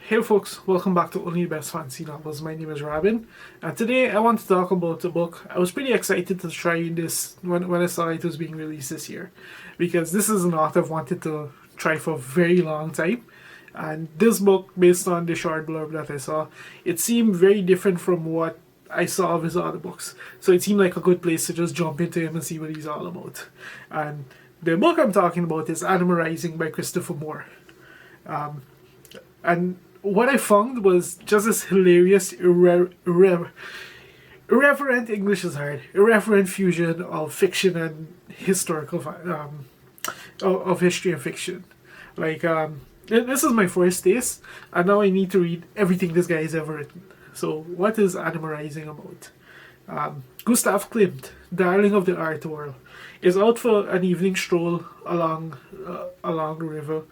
Hey folks, welcome back to Only the Best Fantasy Novels. My name is Robin, and today I want to talk about a book. I was pretty excited to try this when I saw it was being released this year, because this is an author I've wanted to try for a very long time. And this book, based on the short blurb that I saw, it seemed very different from what I saw of his other books. So it seemed like a good place to just jump into him and see what he's all about. And the book I'm talking about is Anima Rising by Christopher Moore. And what I found was just this hilarious, irreverent English is hard, irreverent fusion of fiction and of history and fiction. Like, this is my first taste, and now I need to read everything this guy has ever written. So, what is Anima Rising about? Gustav Klimt, darling of the art world, is out for an evening stroll along the river.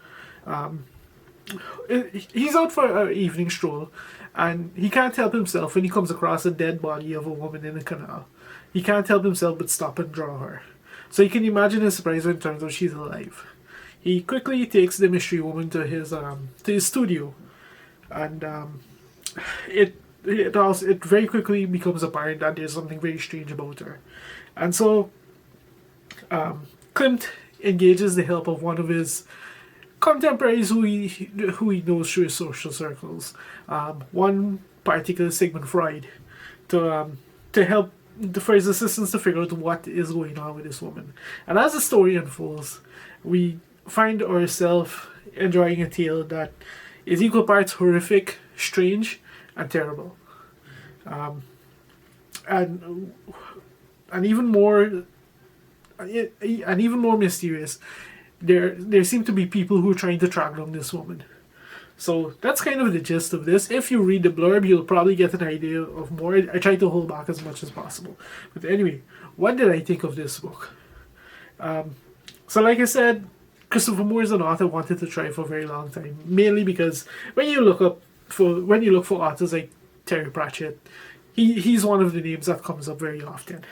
He's out for an evening stroll, and he can't help himself when he comes across a dead body of a woman in a canal. He can't help himself but stop and draw her. So you can imagine his surprise when it turns out she's alive. He quickly takes the mystery woman to his studio, and it very quickly becomes apparent that there's something very strange about her, and so Klimt engages the help of one of his contemporaries who he knows through his social circles. One particular Sigmund Freud, to help for his assistance to figure out what is going on with this woman. And as the story unfolds, we find ourselves enjoying a tale that is equal parts horrific, strange, and terrible, and even more mysterious. There seem to be people who are trying to track down this woman. So that's kind of the gist of this. If you read the blurb, you'll probably get an idea of more. I try to hold back as much as possible. But anyway, what did I think of this book? So like I said, Christopher Moore is an author I wanted to try for a very long time. Mainly because when you look for authors like Terry Pratchett, he's one of the names that comes up very often.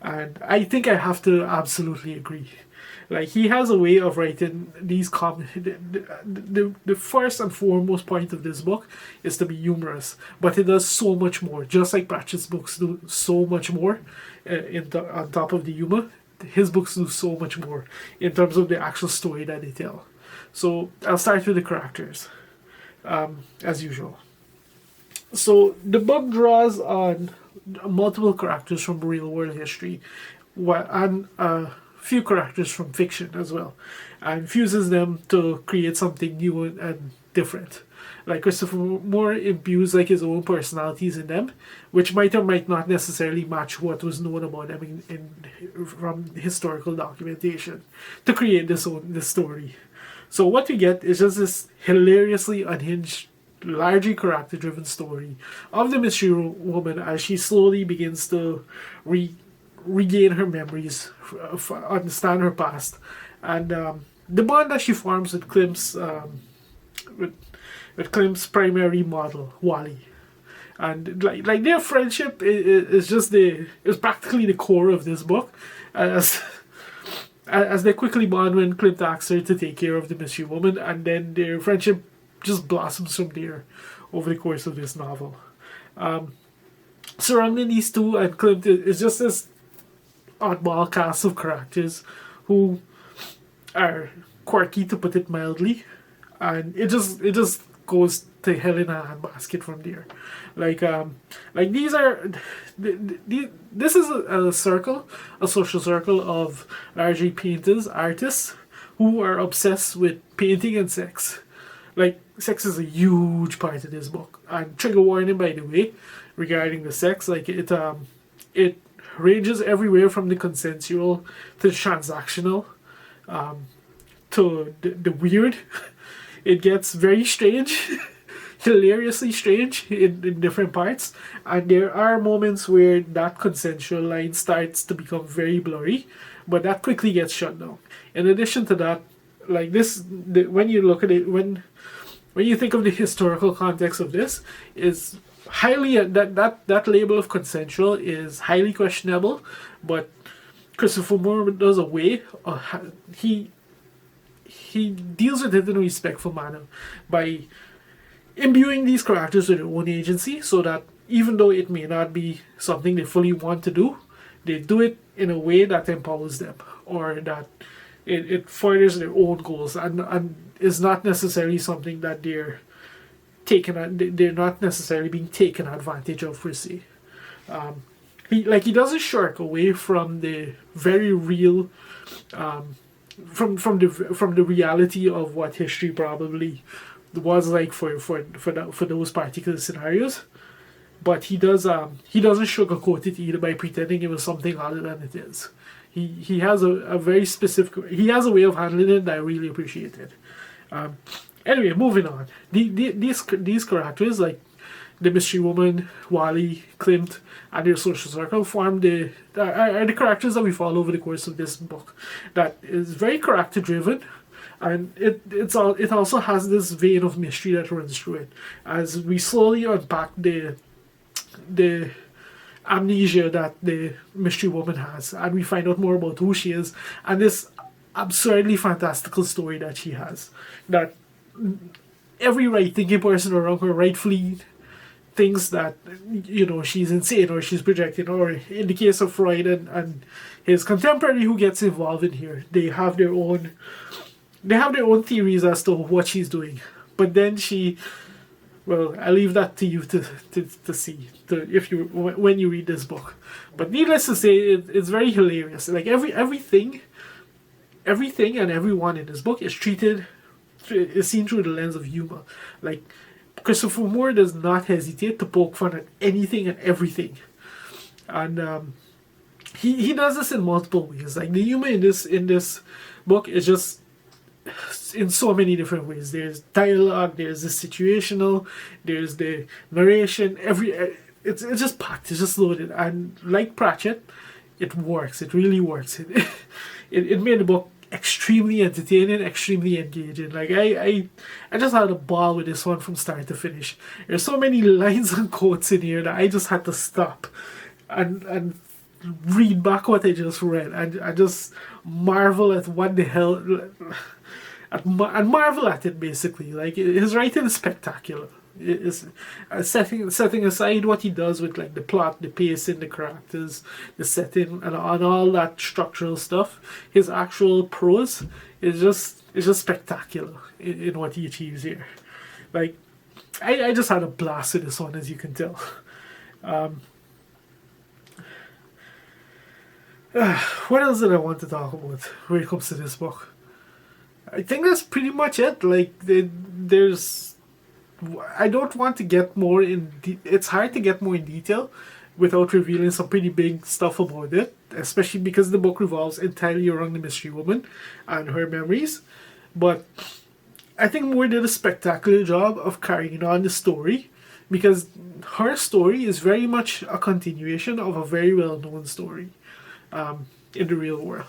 And I think I have to absolutely agree. Like, he has a way of writing these the first and foremost point of this book is to be humorous, but it does so much more. Just like Pratchett's books do so much more on top of the humor, his books do so much more in terms of the actual story that they tell. So I'll start with the characters, as usual. So the book draws on multiple characters from real world history, and few characters from fiction as well, and fuses them to create something new and different. Like, Christopher Moore imbues like his own personalities in them, which might or might not necessarily match what was known about them from historical documentation, to create this story. So what we get is just this hilariously unhinged, largely character-driven story of the mystery woman as she slowly begins to regain her memories, understand her past, and the bond that she forms with Klimt's primary model, Wally. And like their friendship is practically the core of this book, as they quickly bond when Klimt asks her to take care of the mystery woman, and then their friendship just blossoms from there over the course of this novel. Surrounding these two and Klimt is just this oddball cast of characters who are quirky, to put it mildly, and it just goes to hell in a handbasket from there. Like these are this is a social circle of largely painters, artists who are obsessed with painting and sex. Like, sex is a huge part of this book, and trigger warning, by the way, regarding the sex. Like, it ranges everywhere from the consensual to the transactional, to the weird. It gets very strange, hilariously strange in different parts, and there are moments where that consensual line starts to become very blurry, but that quickly gets shut down. In addition to that, like when you look at it, when you think of the historical context of this, is highly that label of consensual is highly questionable, but Christopher Moore does a way he deals with it in a respectful manner by imbuing these characters with their own agency, so that even though it may not be something they fully want to do, they do it in a way that empowers them, or that it furthers their own goals, and is not necessarily something that they're not necessarily being taken advantage of per se. He doesn't shirk away from the very real, from the reality of what history probably was like for those particular scenarios, but he doesn't sugarcoat it either by pretending it was something other than it is. He has a very specific, he has a way of handling it that I really appreciated. Anyway, moving on. These characters, like the mystery woman, Wally, Klimt, and their social circle, form the characters that we follow over the course of this book. That is very character driven, and it also has this vein of mystery that runs through it as we slowly unpack the amnesia that the mystery woman has, and we find out more about who she is and this absurdly fantastical story that she has, that every right thinking person around her rightfully thinks that, you know, she's insane or she's projecting, or in the case of Freud and his contemporary who gets involved in here, they have their own theories as to what she's doing. But then well, I leave that to you to see when you read this book. But needless to say, it's very hilarious. Like everything and everyone in this book is seen through the lens of humor. Like Christopher Moore does not hesitate to poke fun at anything and everything, and he does this in multiple ways. Like the humor in this book is just in so many different ways. There's dialogue, there's the situational, there's the narration. It's just packed, it's just loaded, and like Pratchett, it works. It really works. It made the book extremely entertaining, extremely engaging. Like I just had a ball with this one from start to finish. There's so many lines and quotes in here that I just had to stop and read back what I just read, and I just marvel at what the hell. And marvel at it, basically. Like, his writing is spectacular. It is setting aside what he does with like the plot, the pacing, the characters, the setting, and all that structural stuff. His actual prose is just spectacular in what he achieves here. Like, I just had a blast with this one, as you can tell. What else did I want to talk about when it comes to this book? I think that's pretty much it. Like, I don't want to get more it's hard to get more in detail without revealing some pretty big stuff about it, especially because the book revolves entirely around the mystery woman and her memories. But I think Moore did a spectacular job of carrying on the story, because her story is very much a continuation of a very well-known story in the real world.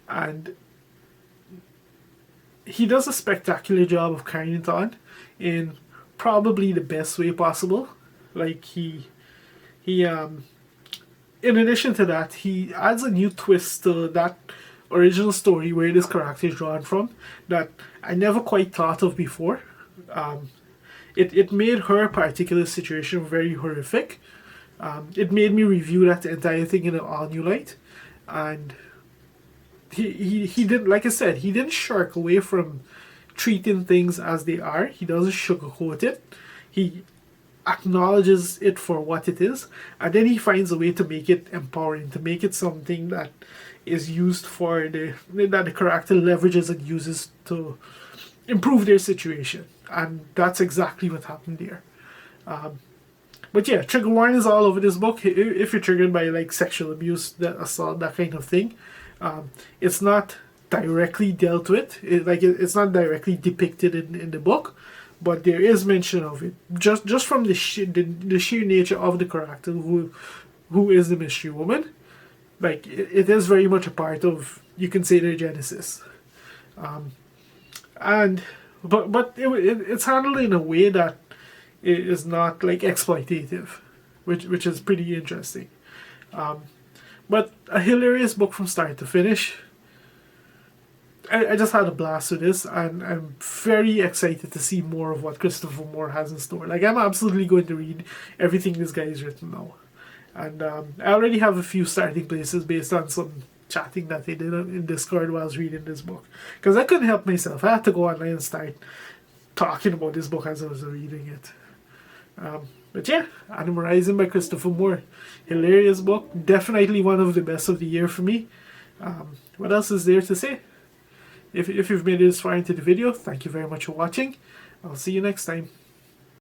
And he does a spectacular job of carrying it on in probably the best way possible. Like he in addition to that, he adds a new twist to that original story where this character is drawn from that I never quite thought of before. It made her particular situation very horrific. It made me review that entire thing in an all new light, and he didn't, like I said, he didn't shirk away from treating things as they are. He doesn't sugarcoat it. He acknowledges it for what it is, and then he finds a way to make it empowering, to make it something that is used that the character leverages and uses to improve their situation. And that's exactly what happened there. But yeah, trigger warning is all over this book. If you're triggered by like sexual abuse, assault, that kind of thing, it's not directly dealt with. It's not directly depicted in the book, but there is mention of it. Just from the sheer nature of the character who is the mystery woman. Like it is very much a part of, you can say, their genesis. But it's handled in a way that it is not like exploitative, which is pretty interesting. But a hilarious book from start to finish. I just had a blast with this, and I'm very excited to see more of what Christopher Moore has in store. Like, I'm absolutely going to read everything this guy has written now. And I already have a few starting places based on some chatting that they did in Discord while I was reading this book. Because I couldn't help myself. I had to go online and start talking about this book as I was reading it. But yeah, Anima Rising by Christopher Moore. Hilarious book. Definitely one of the best of the year for me. What else is there to say? If you've made it this far into the video, thank you very much for watching. I'll see you next time.